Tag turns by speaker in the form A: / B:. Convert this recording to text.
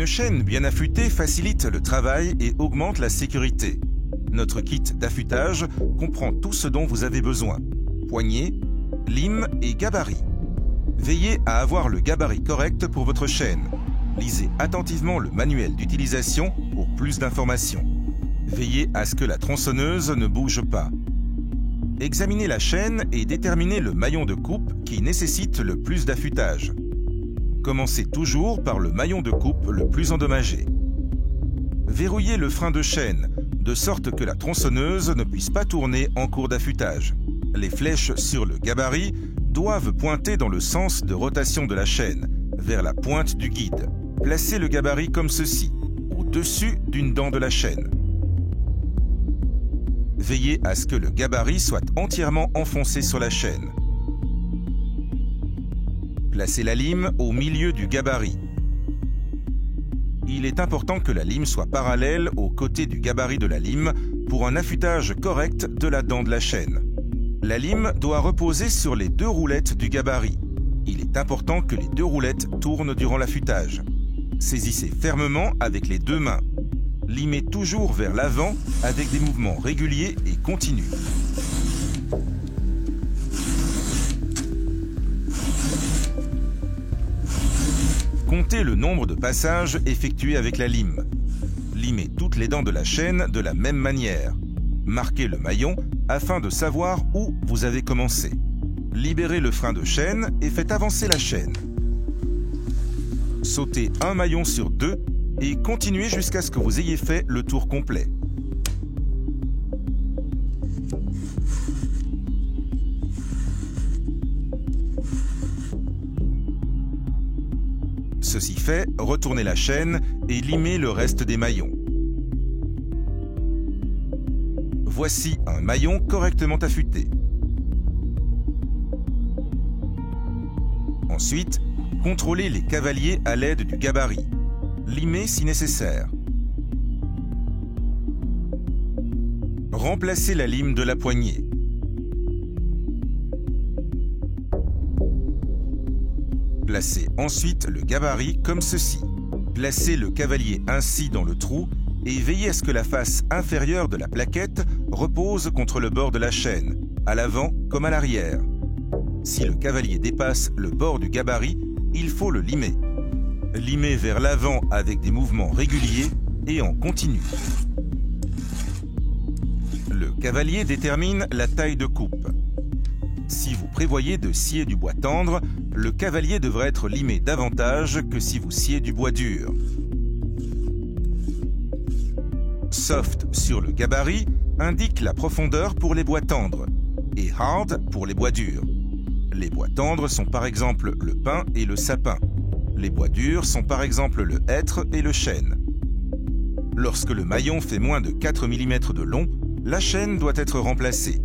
A: Une chaîne bien affûtée facilite le travail et augmente la sécurité. Notre kit d'affûtage comprend tout ce dont vous avez besoin: poignée, lime et gabarit. Veillez à avoir le gabarit correct pour votre chaîne. Lisez attentivement le manuel d'utilisation pour plus d'informations. Veillez à ce que la tronçonneuse ne bouge pas. Examinez la chaîne et déterminez le maillon de coupe qui nécessite le plus d'affûtage. Commencez toujours par le maillon de coupe le plus endommagé. Verrouillez le frein de chaîne, de sorte que la tronçonneuse ne puisse pas tourner en cours d'affûtage. Les flèches sur le gabarit doivent pointer dans le sens de rotation de la chaîne, vers la pointe du guide. Placez le gabarit comme ceci, au-dessus d'une dent de la chaîne. Veillez à ce que le gabarit soit entièrement enfoncé sur la chaîne. Placez la lime au milieu du gabarit. Il est important que la lime soit parallèle au côté du gabarit de la lime pour un affûtage correct de la dent de la chaîne. La lime doit reposer sur les deux roulettes du gabarit. Il est important que les deux roulettes tournent durant l'affûtage. Saisissez fermement avec les deux mains. Limez toujours vers l'avant avec des mouvements réguliers et continus. Comptez le nombre de passages effectués avec la lime. Limez toutes les dents de la chaîne de la même manière. Marquez le maillon afin de savoir où vous avez commencé. Libérez le frein de chaîne et faites avancer la chaîne. Sautez un maillon sur deux et continuez jusqu'à ce que vous ayez fait le tour complet. Ceci fait, retournez la chaîne et limez le reste des maillons. Voici un maillon correctement affûté. Ensuite, contrôlez les cavaliers à l'aide du gabarit. Limez si nécessaire. Remplacez la lime de la poignée. Placez ensuite le gabarit comme ceci. Placez le cavalier ainsi dans le trou et veillez à ce que la face inférieure de la plaquette repose contre le bord de la chaîne, à l'avant comme à l'arrière. Si le cavalier dépasse le bord du gabarit, il faut le limer. Limez vers l'avant avec des mouvements réguliers et en continu. Le cavalier détermine la taille de coupe. Si vous prévoyez de scier du bois tendre, le cavalier devrait être limé davantage que si vous sciez du bois dur. Soft sur le gabarit indique la profondeur pour les bois tendres et hard pour les bois durs. Les bois tendres sont par exemple le pin et le sapin. Les bois durs sont par exemple le hêtre et le chêne. Lorsque le maillon fait moins de 4 mm de long, la chaîne doit être remplacée.